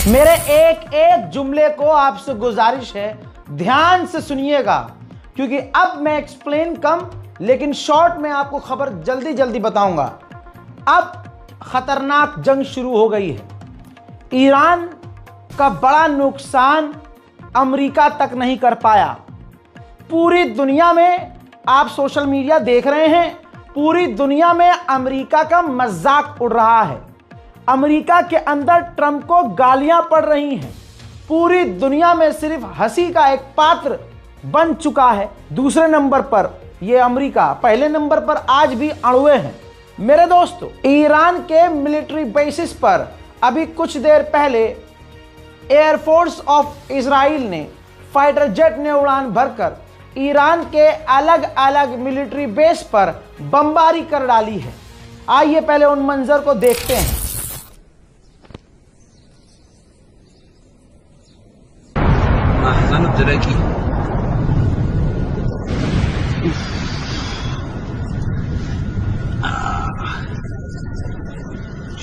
मेरे एक एक जुमले को आपसे गुजारिश है ध्यान से सुनिएगा, क्योंकि अब मैं एक्सप्लेन कम लेकिन शॉर्ट में आपको खबर जल्दी जल्दी बताऊंगा। अब खतरनाक जंग शुरू हो गई है। ईरान का बड़ा नुकसान अमेरिका तक नहीं कर पाया। पूरी दुनिया में आप सोशल मीडिया देख रहे हैं, पूरी दुनिया में अमेरिका का मजाक उड़ रहा है। अमेरिका के अंदर ट्रंप को गालियां पड़ रही हैं। पूरी दुनिया में सिर्फ हंसी का एक पात्र बन चुका है। दूसरे नंबर पर यह अमेरिका, पहले नंबर पर आज भी अड़ुए हैं। मेरे दोस्तों, ईरान के मिलिट्री बेसिस पर अभी कुछ देर पहले एयरफोर्स ऑफ इजराइल ने फाइटर जेट ने उड़ान भरकर ईरान के अलग अलग मिलिट्री बेस पर बमबारी कर डाली है। आइए पहले उन मंजर को देखते हैं।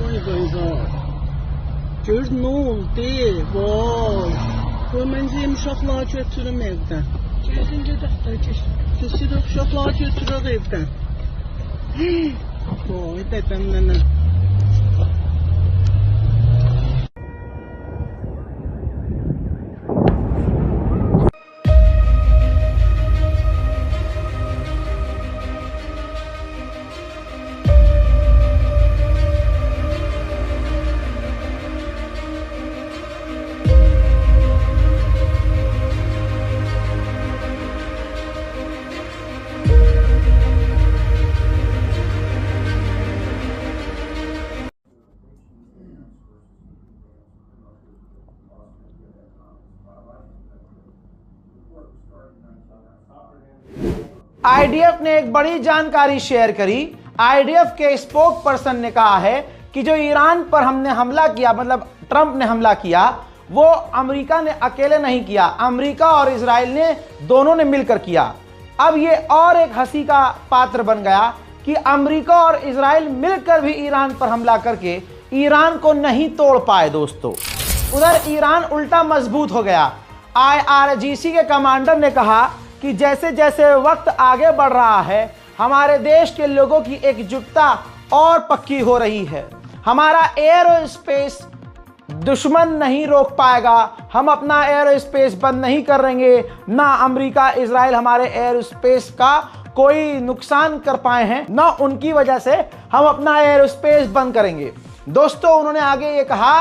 Vay Beyza. Gör ne oldu? Vay. Qoy mən deyim uşaqları götürüm evdən. Gəlin gedək də keçirik uşaqları götürək evdən. Vay dedəm nənə. IDF ने एक बड़ी जानकारी शेयर करी। आईडीएफ के स्पोक पर्सन ने कहा है कि जो ईरान पर हमने हमला किया, मतलब ट्रंप ने हमला किया, वो अमेरिका ने अकेले नहीं किया, अमेरिका और इजराइल ने दोनों ने मिलकर किया। अब ये और एक हंसी का पात्र बन गया कि अमेरिका और इजराइल मिलकर भी ईरान पर हमला करके ईरान को नहीं तोड़ पाए। दोस्तों, उधर ईरान उल्टा मजबूत हो गया। आईआरजीसी के कमांडर ने कहा कि जैसे जैसे वक्त आगे बढ़ रहा है, हमारे देश के लोगों की एकजुटता और पक्की हो रही है। हमारा एरो स्पेस दुश्मन नहीं रोक पाएगा। हम अपना एरो स्पेस बंद नहीं करेंगे। ना अमेरिका इजराइल हमारे एरो स्पेस का कोई नुकसान कर पाए हैं, ना उनकी वजह से हम अपना एरो स्पेस बंद करेंगे। दोस्तों, उन्होंने आगे ये कहा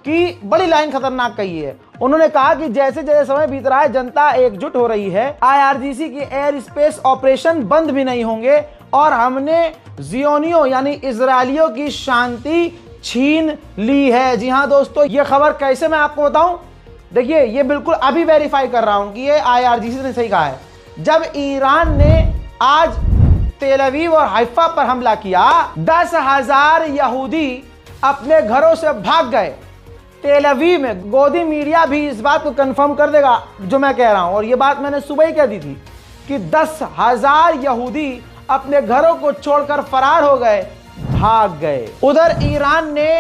कि बड़ी लाइन खतरनाक कही है। उन्होंने कहा कि जैसे जैसे समय बीत रहा है, जनता एकजुट हो रही है। आईआरजीसी की एयर स्पेस ऑपरेशन बंद भी नहीं होंगे और हमने जियोनियों यानी इजरायलियों की शांति छीन ली है। जी हाँ दोस्तों, ये खबर कैसे मैं आपको बताऊं। देखिए, ये बिल्कुल अभी वेरीफाई कर रहा हूं कि ये आईआरजीसी ने सही कहा है। जब ईरान ने आज तेल अवीव और हाइफा पर हमला किया, 10,000 यहूदी अपने घरों से भाग गए। तेल अवीव में गोदी मीडिया भी इस बात को कंफर्म कर देगा जो मैं कह रहा हूं, और ये बात मैंने सुबह ही कह दी थी कि 10,000 यहूदी अपने घरों को छोड़कर फरार हो गए, भाग गए। उधर ईरान ने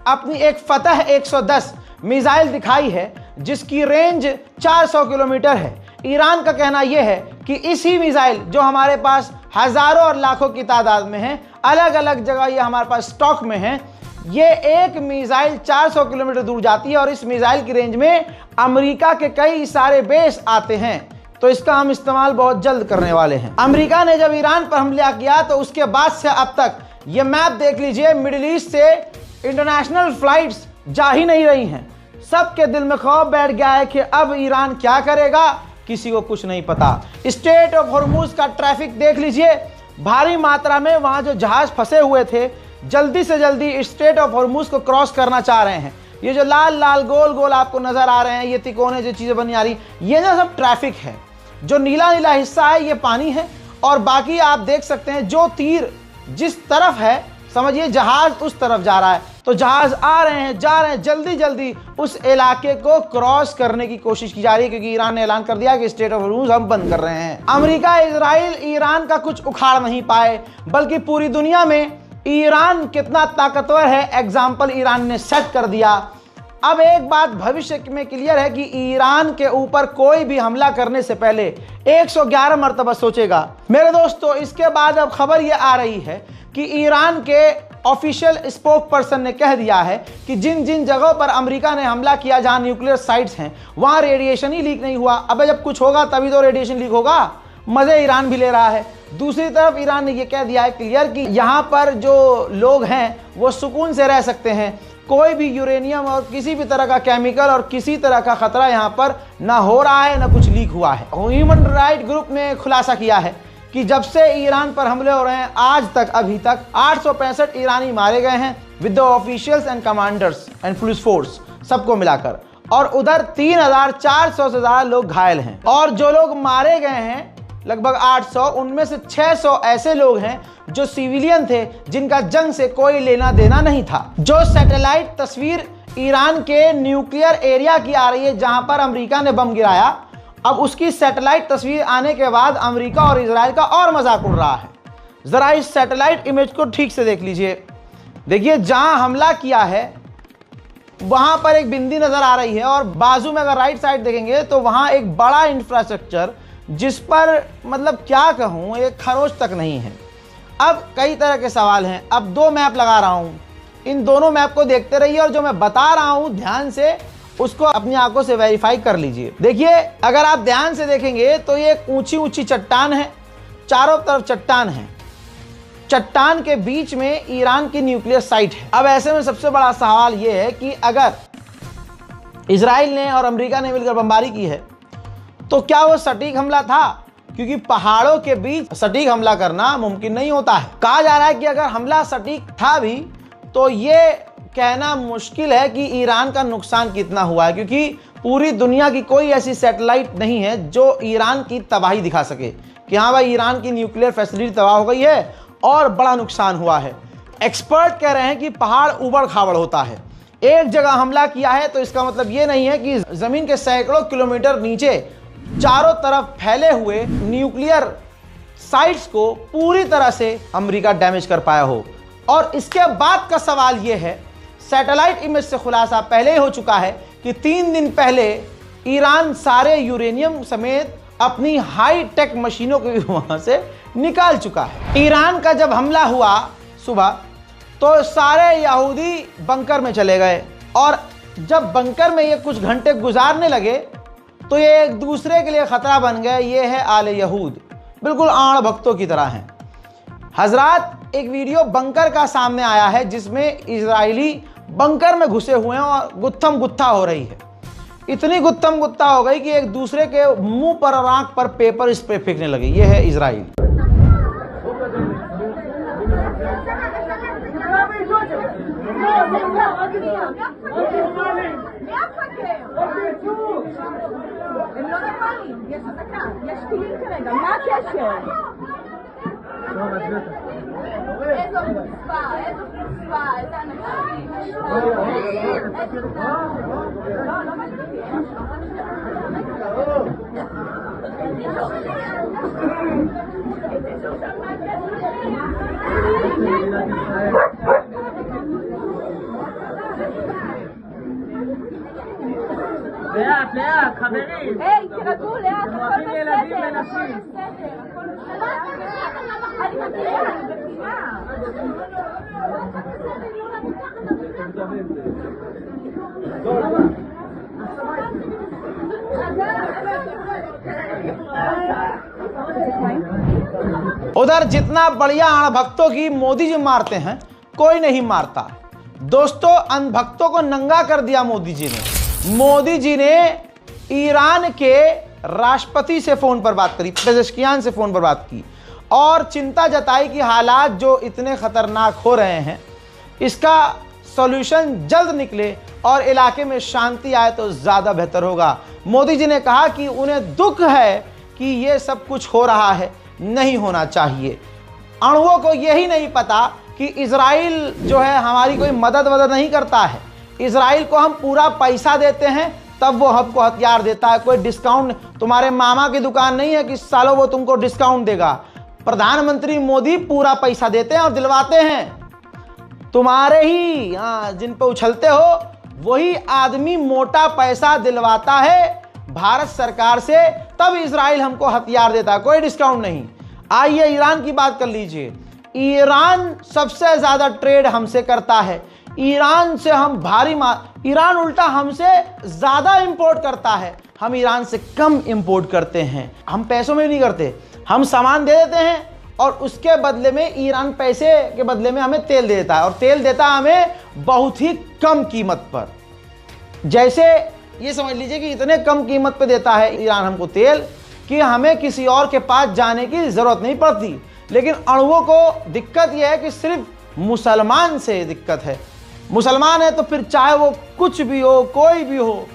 अपनी एक फतह 110 मिसाइल दिखाई है जिसकी रेंज 400 किलोमीटर है। ईरान का कहना यह है कि इसी मिसाइल जो हमारे पास हजारों और लाखों की तादाद में है, अलग अलग जगह ये हमारे पास स्टॉक में है, ये एक मिसाइल 400 किलोमीटर दूर जाती है और इस मिसाइल की रेंज में अमेरिका के कई सारे बेस आते हैं। तो इसका हम इस्तेमाल बहुत जल्द करने वाले हैं। अमेरिका ने जब ईरान पर हमला किया तो उसके बाद से अब तक ये मैप देख लीजिए, मिडिल ईस्ट से इंटरनेशनल फ्लाइट्स जा ही नहीं रही हैं। सबके दिल में खौफ बैठ गया है कि अब ईरान क्या करेगा, किसी को कुछ नहीं पता। स्ट्रेट ऑफ हॉर्मुज का ट्रैफिक देख लीजिए, भारी मात्रा में वहां जो जहाज फंसे हुए थे जल्दी से जल्दी स्ट्रेट ऑफ हॉर्मुज को क्रॉस करना चाह रहे हैं। ये जो लाल लाल गोल गोल आपको नजर आ रहे हैं, ये तिकोने जो चीजें बनी आ रही, ये ना सब ट्रैफिक है। जो नीला नीला हिस्सा है ये पानी है और बाकी आप देख सकते हैं जो तीर जिस तरफ है, समझिए जहाज उस तरफ जा रहा है, तो जहाज आ रहे हैं, जा रहे हैं, जल्दी जल्दी उस इलाके को क्रॉस करने की कोशिश की जा रही है, क्योंकि ईरान ने ऐलान कर दिया कि स्टेट ऑफ हॉर्मुज हम बंद कर रहे हैं। अमेरिका, इजराइल, ईरान का कुछ उखाड़ नहीं पाए, बल्कि पूरी दुनिया में ईरान कितना ताकतवर है एग्जाम्पल ईरान ने सेट कर दिया। अब एक बात भविष्य में क्लियर है कि ईरान के ऊपर कोई भी हमला करने से पहले 111 मरतबा सोचेगा। मेरे दोस्तों, इसके बाद अब खबर यह आ रही है कि ईरान के ऑफिशियल स्पोक पर्सन ने कह दिया है कि जिन जिन जगहों पर अमेरिका ने हमला किया जहां न्यूक्लियर साइट्स हैं वहां रेडिएशन ही लीक नहीं हुआ। अब जब कुछ होगा तभी तो रेडिएशन लीक होगा। मजे ईरान भी ले रहा है। दूसरी तरफ ईरान ने यह कह दिया है क्लियर कि यहां पर जो लोग हैं वो सुकून से रह सकते हैं, कोई भी यूरेनियम और किसी भी तरह का केमिकल और किसी तरह का खतरा यहां पर ना हो रहा है, ना कुछ लीक हुआ है। ह्यूमन राइट ग्रुप ने खुलासा किया है कि जब से ईरान पर हमले हो रहे हैं आज तक, अभी तक 865 ईरानी मारे गए हैं with the officials and commanders and police force सबको मिलाकर, और उधर 3400 से ज्यादा लोग घायल हैं। और जो लोग मारे गए हैं लगभग 800, उनमें से 600 ऐसे लोग हैं जो सिविलियन थे, जिनका जंग से कोई लेना देना नहीं था। जो सैटेलाइट तस्वीर ईरान के न्यूक्लियर एरिया की आ रही है जहां पर अमेरिका ने बम गिराया, अब उसकी सैटेलाइट तस्वीर आने के बाद अमेरिका और इजराइल का और मजाक उड़ रहा है। जरा इस सैटेलाइट इमेज को ठीक से देख लीजिए। देखिए जहां हमला किया है वहां पर एक बिंदी नजर आ रही है, और बाजू में अगर राइट साइड देखेंगे तो वहां एक बड़ा इंफ्रास्ट्रक्चर जिस पर मतलब क्या कहूं, एक खरोच तक नहीं है। अब कई तरह के सवाल हैं। अब दो मैप लगा रहा हूं, इन दोनों मैप को देखते रहिए और जो मैं बता रहा हूं ध्यान से उसको अपनी आंखों से वेरीफाई कर लीजिए। देखिए अगर आप ध्यान से देखेंगे तो ये ऊंची ऊंची चट्टान है, चारों तरफ चट्टान है, चट्टान के बीच में ईरान की न्यूक्लियर साइट है। अब ऐसे में सबसे बड़ा सवाल यह है कि अगर इजराइल ने और अमेरिका ने मिलकर बमबारी की है तो क्या वो सटीक हमला था? क्योंकि पहाड़ों के बीच सटीक हमला करना मुमकिन नहीं होता है। कहा जा रहा है कि अगर हमला सटीक था भी तो ये कहना मुश्किल है कि ईरान का नुकसान कितना हुआ है, क्योंकि पूरी दुनिया की कोई ऐसी सैटेलाइट नहीं है जो ईरान की तबाही दिखा सके कि हाँ भाई ईरान की न्यूक्लियर फैसिलिटी तबाह हो गई है और बड़ा नुकसान हुआ है। एक्सपर्ट कह रहे हैं कि पहाड़ उबड़ खाबड़ होता है। एक जगह हमला किया है तो इसका मतलब ये नहीं है कि जमीन के सैकड़ों किलोमीटर नीचे चारों तरफ फैले हुए न्यूक्लियर साइट्स को पूरी तरह से अमेरिका डैमेज कर पाया हो। और इसके बाद का सवाल यह है, सैटेलाइट इमेज से खुलासा पहले ही हो चुका है कि 3 दिन पहले ईरान सारे यूरेनियम समेत अपनी हाई टेक मशीनों को वहां से निकाल चुका है। ईरान का जब हमला हुआ सुबह तो सारे यहूदी बंकर में चले गए, और जब बंकर में ये कुछ घंटे गुजारने लगे तो ये एक दूसरे के लिए खतरा बन गए। ये है आले यहूद, बिल्कुल आड़ भक्तों की तरह हैं। हजरात एक वीडियो बंकर का सामने आया है जिसमें इजरायली बंकर में घुसे हुए हैं और गुत्थम गुत्था हो रही है। इतनी गुत्थम गुत्था हो गई कि एक दूसरे के मुंह पर और आंख पर पेपर स्प्रे फेंकने लगे। ये है इजराइल। הם לא נורמליים, יש אזעקה, יש טילים כרגע, מה הקשר? איזו חוצפה, איזה אנשים. לאט, לאט, חברים. היי, תרגעו לאט, הכל אוהבים ילדים בסדר, הכל ונשים. בסדר, הכל בסדר. אני מגיעה, אני מגיעה. उधर जितना बढ़िया अणभक्तों की मोदी जी मारते हैं कोई नहीं मारता। दोस्तों अनभक्तों को नंगा कर दिया मोदी जी ने। मोदी जी ने ईरान के राष्ट्रपति से फोन पर बात करी, पेजेश्कियान से फोन पर बात की और चिंता जताई कि हालात जो इतने खतरनाक हो रहे हैं इसका सॉल्यूशन जल्द निकले और इलाके में शांति आए तो ज़्यादा बेहतर होगा। मोदी जी ने कहा कि उन्हें दुख है कि ये सब कुछ हो रहा है, नहीं होना चाहिए। अणुओं को यही नहीं पता कि इजराइल जो है हमारी कोई मदद नहीं करता है। इजराइल को हम पूरा पैसा देते हैं तब वो हमको हथियार देता है। कोई डिस्काउंट, तुम्हारे मामा की दुकान नहीं है कि सालों वो तुमको डिस्काउंट देगा। प्रधानमंत्री मोदी पूरा पैसा देते हैं और दिलवाते हैं। तुम्हारे ही जिन पे उछलते हो वही आदमी मोटा पैसा दिलवाता है भारत सरकार से, तब इजराइल हमको हथियार देता है, कोई डिस्काउंट नहीं। आइए ईरान की बात कर लीजिए। ईरान सबसे ज्यादा ट्रेड हमसे करता है। ईरान से हम ईरान उल्टा हमसे ज्यादा इंपोर्ट करता है, हम ईरान से कम इंपोर्ट करते हैं। हम पैसों में नहीं करते, हम सामान दे देते हैं और उसके बदले में ईरान पैसे के बदले में हमें तेल दे देता है, और तेल देता है हमें बहुत ही कम कीमत पर। जैसे ये समझ लीजिए कि इतने कम कीमत पे देता है ईरान हमको तेल कि हमें किसी और के पास जाने की जरूरत नहीं पड़ती। लेकिन अणुओं को दिक्कत यह है कि सिर्फ मुसलमान से दिक्कत है। मुसलमान है तो फिर चाहे वो कुछ भी हो, कोई भी हो,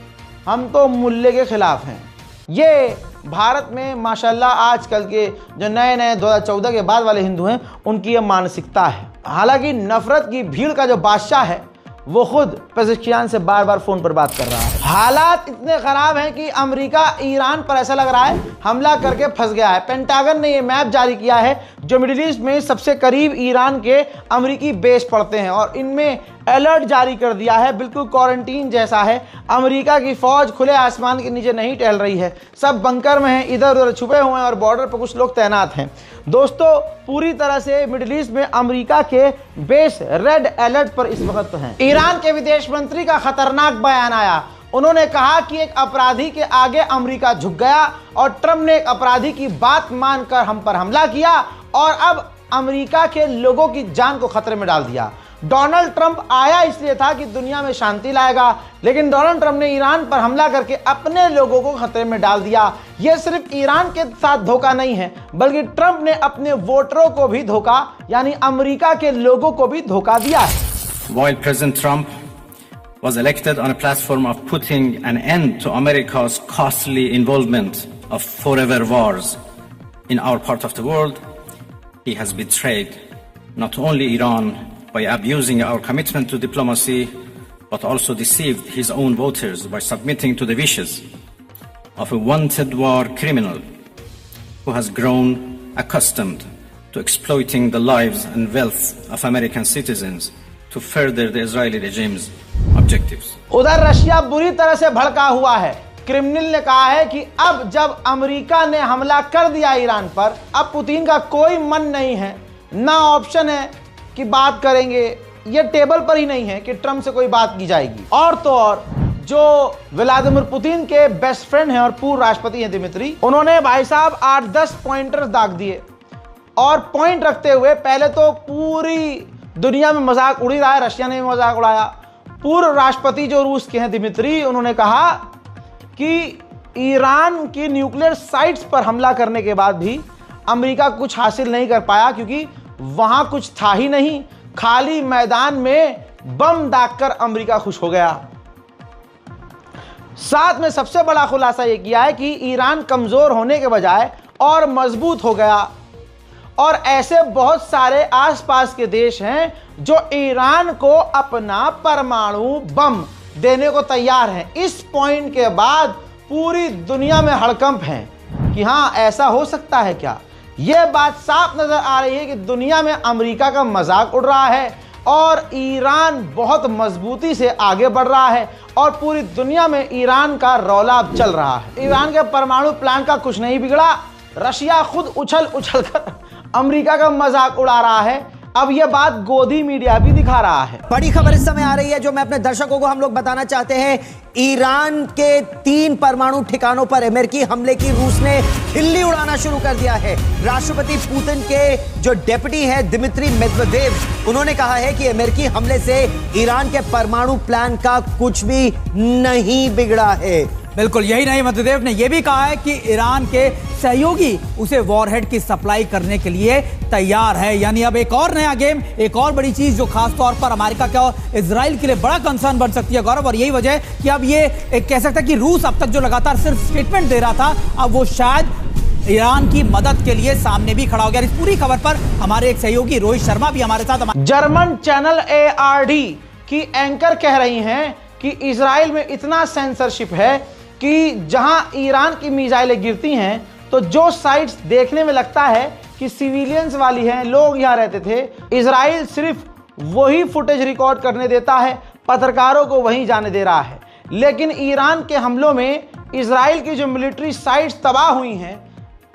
हम तो मुल्ले के खिलाफ हैं। ये भारत में माशाल्लाह आजकल के जो नए 2014 के बाद वाले हिंदू हैं उनकी ये मानसिकता है। हालांकि नफरत की भीड़ का जो बादशाह है वो खुद पेज़ेश्कियान से बार बार फोन पर बात कर रहा है। हालात इतने खराब हैं कि अमेरिका ईरान पर ऐसा लग रहा है हमला करके फंस गया है। पेंटागन ने ये मैप जारी किया है जो मिडिल ईस्ट में सबसे करीब ईरान के अमेरिकी बेस पड़ते हैं, और इनमें अलर्ट जारी कर दिया है, बिल्कुल क्वारंटीन जैसा है। अमेरिका की फौज खुले आसमान के नीचे नहीं टहल रही है, सब बंकर में हैं, इधर उधर छुपे हुए हैं और बॉर्डर पर कुछ लोग तैनात हैं। दोस्तों पूरी तरह से मिडिल ईस्ट में अमेरिका के बेस रेड अलर्ट पर इस वक्त हैं। ईरान के विदेश मंत्री का खतरनाक बयान आया। उन्होंने कहा कि एक अपराधी के आगे अमेरिका झुक गया और ट्रंप ने एक अपराधी की बात मानकर हम पर हमला किया और अब अमेरिका के लोगों की जान को खतरे में डाल दिया। डोनाल्ड ट्रंप आया इसलिए था कि दुनिया में शांति लाएगा, लेकिन डोनाल्ड ट्रंप ने ईरान पर हमला करके अपने लोगों को खतरे में डाल दिया। यह सिर्फ ईरान के साथ धोखा नहीं है, बल्कि ट्रंप ने अपने वोटरों को भी धोखा, यानी अमेरिका के लोगों को भी धोखा दिया है। While President Trump was elected on a platform of putting an end to America's costly involvement of forever wars in our part of the world, he has betrayed not only Iran by abusing our commitment to diplomacy, but also deceived his own voters by submitting to the wishes of a wanted war criminal who has grown accustomed to exploiting the lives and wealth of American citizens to further the Israeli regime's objectives. उधर Russia बुरी तरह से भड़का हुआ है। Kremlin ने कहा है कि अब जब अमेरिका ने हमला कर दिया ईरान पर, अब पुतिन का कोई मन नहीं है, ना ऑप्शन है कि बात करेंगे। ये टेबल पर ही नहीं है कि ट्रंप से कोई बात की जाएगी। और तो और जो व्लादिमीर पुतिन के बेस्ट फ्रेंड हैं और पूर्व राष्ट्रपति हैं दिमित्री, उन्होंने भाई साहब 8-10 पॉइंटर्स दाग दिए और पॉइंट रखते हुए पहले तो पूरी दुनिया में मजाक उड़ी रहा है। रशिया ने भी मजाक उड़ाया। पूर्व राष्ट्रपति जो रूस के हैं दिमित्री, उन्होंने कहा कि ईरान की न्यूक्लियर साइट्स पर हमला करने के बाद भी अमेरिका कुछ हासिल नहीं कर पाया क्योंकि वहां कुछ था ही नहीं, खाली मैदान में बम दागकर अमेरिका खुश हो गया। साथ में सबसे बड़ा खुलासा यह किया है कि ईरान कमजोर होने के बजाय और मजबूत हो गया, और ऐसे बहुत सारे आसपास के देश हैं जो ईरान को अपना परमाणु बम देने को तैयार हैं। इस पॉइंट के बाद पूरी दुनिया में हड़कंप है कि हाँ ऐसा हो सकता है क्या। यह बात साफ नजर आ रही है कि दुनिया में अमेरिका का मजाक उड़ रहा है और ईरान बहुत मजबूती से आगे बढ़ रहा है और पूरी दुनिया में ईरान का रौला चल रहा है। ईरान के परमाणु प्लांट का कुछ नहीं बिगड़ा, रशिया खुद उछल उछल कर अमेरिका का मजाक उड़ा रहा है। अब यह बात गोदी मीडिया भी दिखा रहा है। बड़ी खबर इस समय आ रही है जो मैं अपने दर्शकों को हम लोग बताना चाहते हैं। ईरान के 3 परमाणु ठिकानों पर अमेरिकी हमले की रूस ने खिल्ली उड़ाना शुरू कर दिया है। राष्ट्रपति पुतिन के जो डेप्यूटी है दिमित्री मेदवेदेव, उन्होंने कहा है कि अमेरिकी हमले से ईरान के परमाणु प्लान का कुछ भी नहीं बिगड़ा है। बिल्कुल यही नहीं, मेदवेदेव ने यह भी कहा है कि ईरान के सहयोगी उसे वॉरहेड की सप्लाई करने के लिए तैयार है। यानी अब एक और नया गेम, एक और बड़ी चीज जो खासतौर पर अमेरिका का और इजराइल के लिए बड़ा कंसर्न बन सकती है गौरव, और यही वजह है कि अब ये कह सकता है कि रूस अब तक जो लगातार सिर्फ स्टेटमेंट दे रहा था, अब वो शायद ईरान की मदद के लिए सामने भी खड़ा हो गया। इस पूरी खबर पर हमारे एक सहयोगी रोहित शर्मा भी हमारे साथ। जर्मन चैनल ARD की एंकर कह रही हैं कि इजराइल में इतना सेंसरशिप है कि जहां ईरान की मिसाइलें गिरती हैं तो जो साइट्स देखने में लगता है कि सिविलियंस वाली हैं, लोग यहां रहते थे, इजराइल सिर्फ वही फुटेज रिकॉर्ड करने देता है, पत्रकारों को वहीं जाने दे रहा है। लेकिन ईरान के हमलों में इजराइल की जो मिलिट्री साइट्स तबाह हुई हैं,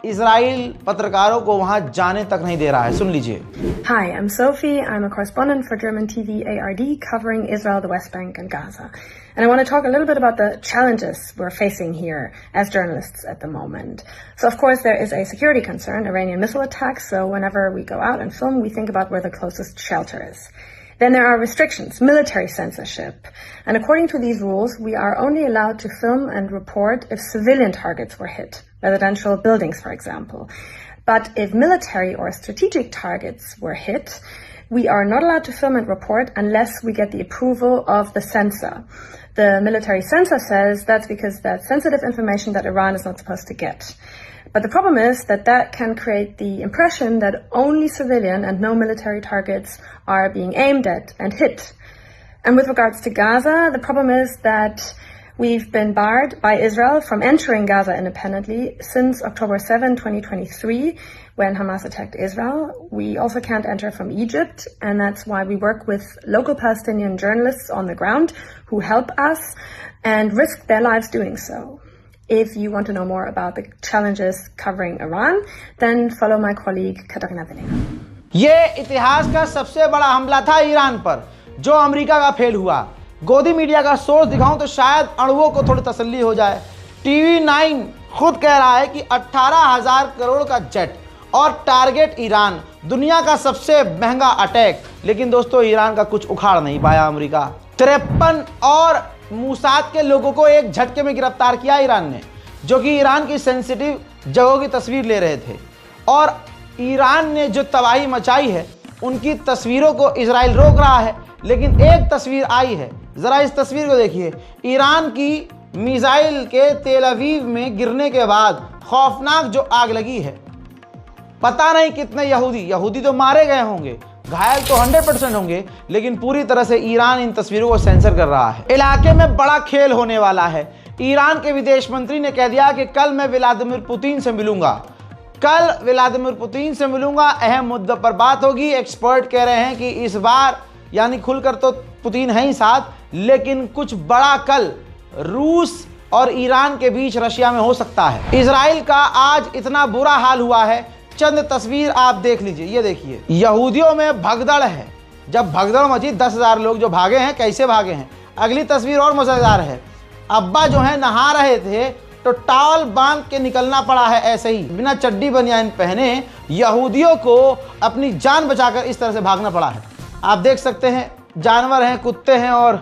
इजराइल पत्रकारों को वहां जाने तक नहीं दे रहा है। सुन लीजिए। Hi, I'm Sophie. I'm a correspondent for German TV ARD covering Israel, the West Bank and Gaza. And I want to talk a little bit about the challenges we're facing here as journalists at the moment. So of course there is a security concern, Iranian missile attacks, so whenever we go out and film, we think about where the closest shelter is. Then there are restrictions, military censorship. And according to these rules, we are only allowed to film and report if civilian targets were hit, residential buildings, for example. But if military or strategic targets were hit, we are not allowed to film and report unless we get the approval of the censor. The military censor says that's because that's sensitive information that Iran is not supposed to get. But the problem is that that can create the impression that only civilian and no military targets are being aimed at and hit. And with regards to Gaza, the problem is that we've been barred by Israel from entering Gaza independently since October 7, 2023, when Hamas attacked Israel. We also can't enter from Egypt, and that's why we work with local Palestinian journalists on the ground who help us and risk their lives doing so. If you want to know more about the challenges covering Iran, then follow my colleague Katarina Vilena. ये इतिहास का सबसे बड़ा हमला था Iran पर, जो America का फेल हुआ। गोदी मीडिया का सोर्स दिखाऊं तो शायद अणुओं को थोड़ी तसल्ली हो जाए। TV9 खुद कह रहा है कि 18,000 करोड़ का जेट और टारगेट ईरान, दुनिया का सबसे महंगा अटैक। लेकिन दोस्तों ईरान का कुछ उखाड़ नहीं पाया अमेरिका। 53 और मूसाद के लोगों को एक झटके में गिरफ्तार किया ईरान ने, जो कि ईरान की सेंसिटिव जगहों की तस्वीर ले रहे थे। और ईरान ने जो तबाही मचाई है उनकी तस्वीरों को इजराइल रोक रहा है। लेकिन एक तस्वीर आई है, जरा इस तस्वीर को देखिए। ईरान की मिसाइल के तेल अवीव में गिरने के बाद खौफनाक जो आग लगी है, पता नहीं कितने यहूदी तो मारे गए होंगे, घायल तो 100% होंगे, लेकिन पूरी तरह से ईरान इन तस्वीरों को सेंसर कर रहा है। इलाके में बड़ा खेल होने वाला है। ईरान के विदेश मंत्री ने कह दिया कि कल मैं व्लादिमीर पुतिन से मिलूंगा, अहम मुद्दों पर बात होगी। एक्सपर्ट कह रहे हैं कि इस बार यानी खुलकर तो पुतिन है ही साथ, लेकिन कुछ बड़ा कल रूस और ईरान के बीच रशिया में हो सकता है। इजराइल का आज इतना बुरा हाल हुआ है, चंद तस्वीर आप देख लीजिए। ये देखिए, यहूदियों में भगदड़ है। जब भगदड़ मची, 10,000 लोग जो भागे हैं, कैसे भागे हैं। अगली तस्वीर और मजेदार है। अब्बा जो है नहा रहे थे तो टॉवल बांध के निकलना पड़ा है, ऐसे ही बिना चड्डी बनियान पहने यहूदियों को अपनी जान बचाकर इस तरह से भागना पड़ा है। आप देख सकते हैं, जानवर हैं, कुत्ते हैं, और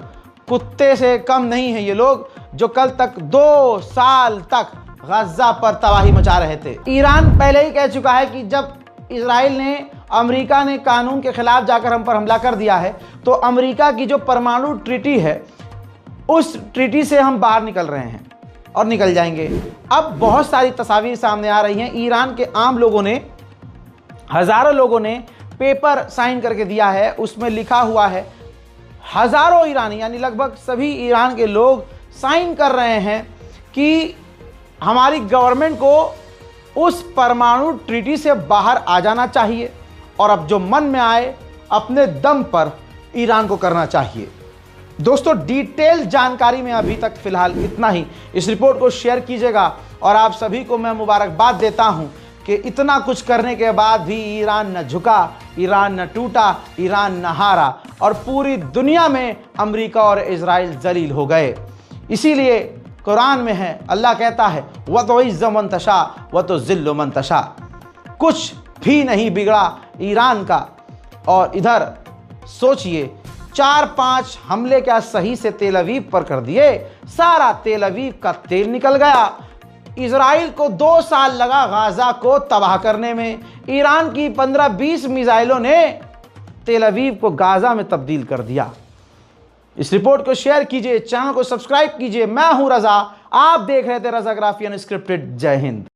कुत्ते से कम नहीं है ये लोग, जो कल तक 2 साल तक गजा पर तबाही मचा रहे थे। ईरान पहले ही कह चुका है कि जब इजराइल ने, अमेरिका ने कानून के खिलाफ जाकर हम पर हमला कर दिया है, तो अमेरिका की जो परमाणु ट्रीटी है, उस ट्रीटी से हम बाहर निकल रहे हैं और निकल जाएंगे। अब बहुत सारी तस्वीरें सामने आ रही हैं। ईरान के आम लोगों ने, हजारों लोगों ने पेपर साइन करके दिया है, उसमें लिखा हुआ है, हजारों ईरानी यानी लगभग सभी ईरान के लोग साइन कर रहे हैं कि हमारी गवर्नमेंट को उस परमाणु ट्रीटी से बाहर आ जाना चाहिए और अब जो मन में आए अपने दम पर ईरान को करना चाहिए। दोस्तों, डिटेल जानकारी में अभी तक फिलहाल इतना ही। इस रिपोर्ट को शेयर कीजिएगा और आप सभी को मैं मुबारकबाद देता हूं कि इतना कुछ करने के बाद भी ईरान न झुका, ईरान न टूटा, ईरान न हारा और पूरी दुनिया में अमेरिका और इजराइल जलील हो गए। इसीलिए कुरान में है, अल्लाह कहता है, व तो इज़्ज़ मन तशा व तो ज़िल्लु मन तशा। कुछ भी नहीं बिगड़ा ईरान का। और इधर सोचिए, 4-5 हमले क्या सही से तेल अवीव पर कर दिए, सारा तेल अवीव का तेल निकल गया। इजराइल को 2 साल लगा गाजा को तबाह करने में। ईरान की 15-20 मिसाइलों ने तेल अवीव को गाजा में तब्दील कर दिया। इस रिपोर्ट को शेयर कीजिए, चैनल को सब्सक्राइब कीजिए। मैं हूं रजा, आप देख रहे थे रजाग्राफी अनस्क्रिप्टेड। जय हिंद।